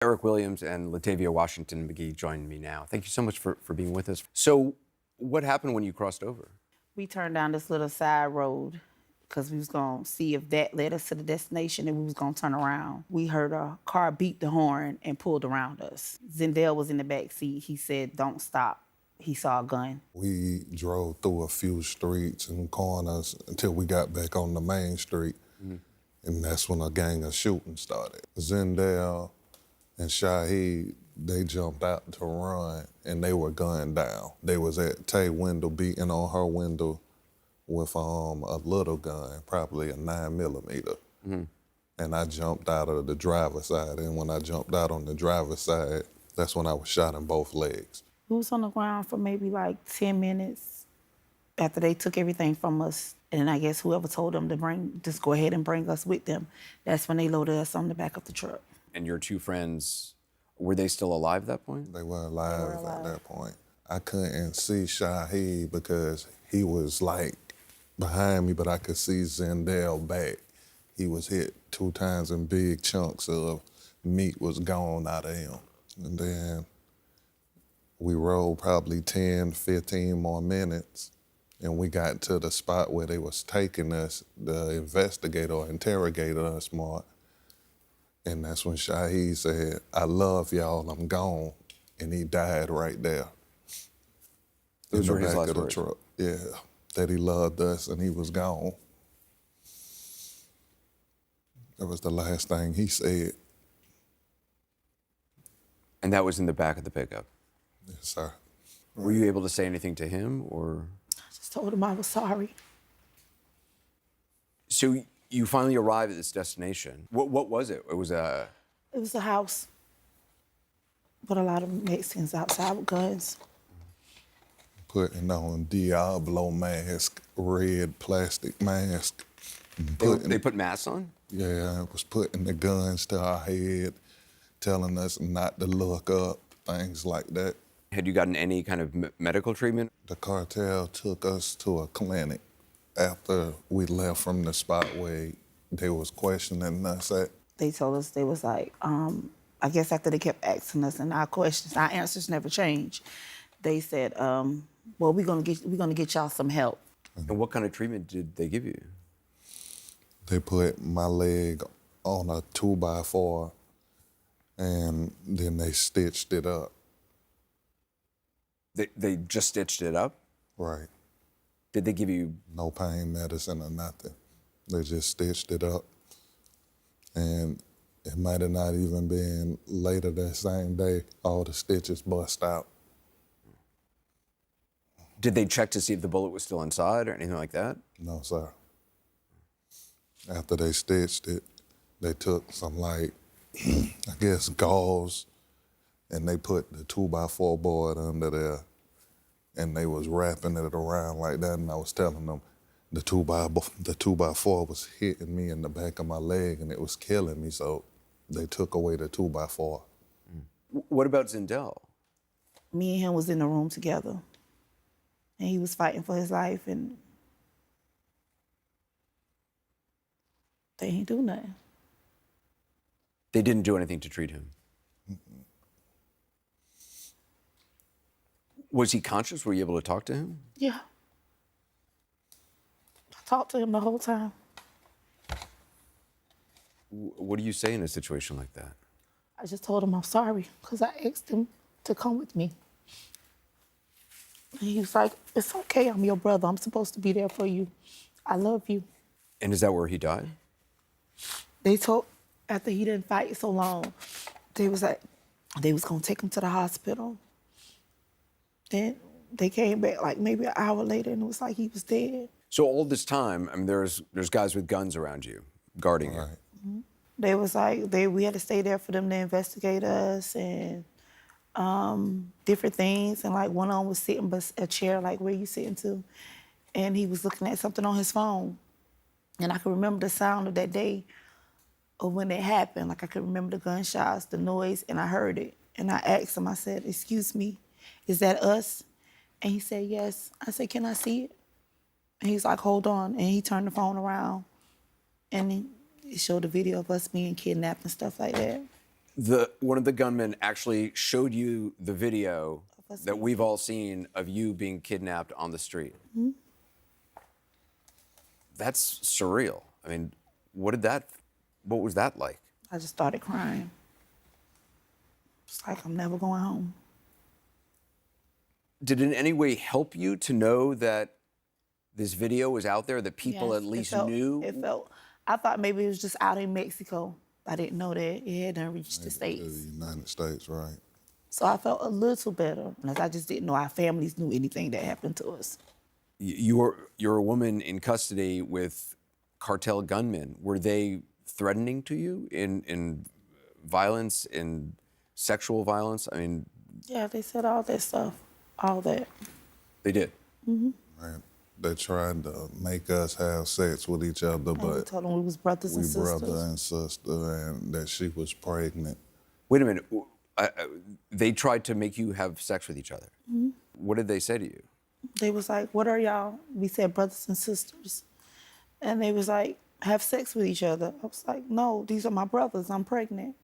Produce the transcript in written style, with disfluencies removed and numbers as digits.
Eric Williams and Latavia Washington McGee join me now. Thank you so much for being with us. So what happened when you crossed over? We turned down this little side road because we was gonna see if that led us to the destination and we was gonna turn around. We heard a car beat the horn and pulled around us. Zendel was in the back seat. He said, "Don't stop." He saw a gun. We drove through a few streets and corners until we got back on the main street. And that's when a gang of shooting started. Zendel and Shaheed, they jumped out to run and they were gunned down. They was at Tay window beating on her window with a little gun, probably a 9mm. And I jumped out of the driver's side. And when I jumped out on the driver's side, that's when I was shot in both legs. We was on the ground for maybe like 10 minutes after they took everything from us. And I guess whoever told them to just go ahead and bring us with them, that's when they loaded us on the back of the truck. And your two friends, were they still alive at that point? They were alive at that point. I couldn't see Shaheed because he was like behind me, but I could see Zendel back. He was hit 2 times and big chunks of meat was gone out of him. And then we rode probably 10, 15 more minutes and we got to the spot where they was taking us, the investigator or interrogator us more. And that's when Shaheed said, "I love y'all, I'm gone." And he died right there. Those in were the his back last of the words. truck. Yeah, that he loved us and he was gone. That was the last thing he said. And that was in the back of the pickup. Yes, sir. Were you able to say anything to him, or? I just told him I was sorry. So you finally arrived at this destination. What was it? It was a... It was a house, but a lot of Mexicans outside with guns. Putting on Diablo mask, red plastic mask. They put masks on? Yeah, it was putting the guns to our head, telling us not to look up, things like that. Had you gotten any kind of medical treatment? The cartel took us to a clinic after we left from the spot where they was questioning us at. They told us, they was like, I guess after they kept asking us and our questions, our answers never changed. They said, well, we're gonna get y'all some help. And what kind of treatment did they give you? They put my leg on a 2x4 and then they stitched it up. They just stitched it up? Right. Did they give you... No pain medicine or nothing. They just stitched it up. And it might have not even been later that same day, all the stitches bust out. Did they check to see if the bullet was still inside or anything like that? No, sir. After they stitched it, they took some, like, I guess, gauze, and they put the 2x4 board under there, and they was wrapping it around like that, and I was telling them the 2x4 was hitting me in the back of my leg, and it was killing me, so they took away the 2x4. What about Zendel? Me and him was in the room together, and he was fighting for his life, and they ain't do nothing. They didn't do anything to treat him? Was he conscious? Were you able to talk to him? Yeah. I talked to him the whole time. What do you say in a situation like that? I just told him I'm sorry, because I asked him to come with me. And he was like, "It's okay, I'm your brother. I'm supposed to be there for you. I love you." And is that where he died? They told, after he didn't fight so long, they was like, they was gonna take him to the hospital. Then they came back like maybe an hour later and it was like he was dead. So all this time, I mean, there's guys with guns around you, guarding you. Mm-hmm. They was like, we had to stay there for them to investigate us and different things. And like one of them was sitting by a chair like where you sitting to. And he was looking at something on his phone. And I can remember the sound of that day of when it happened. Like I could remember the gunshots, the noise, and I heard it. And I asked him, I said, "Excuse me, is that us?" And he said, "Yes." I said, "Can I see it?" And he's like, "Hold on." And he turned the phone around and it showed a video of us being kidnapped and stuff like that. One of the gunmen actually showed you the video us that being we've all seen of you being kidnapped on the street. That's surreal. I mean, what was that like? I just started crying. It's like I'm never going home. Did it in any way help you to know that this video was out there, that people Yes, at least It knew? felt. I thought maybe it was just out in Mexico. I didn't know that it hadn't reached the To States. the United States, right? So I felt a little better, because I just didn't know our families knew anything that happened to us. You're a woman in custody with cartel gunmen. Were they threatening to you in violence, in sexual violence? I mean, Yeah, they said all that stuff, all that. they did. Right. They tried to make us have sex with each other, And we but told them we was brothers we and sisters. brother and sister, and that she was pregnant. Wait a minute. They tried to make you have sex with each other. What did they say to you? They was like, what are y'all? We said brothers and sisters. And they was like, have sex with each other. I was like, no, these are my brothers. I'm pregnant.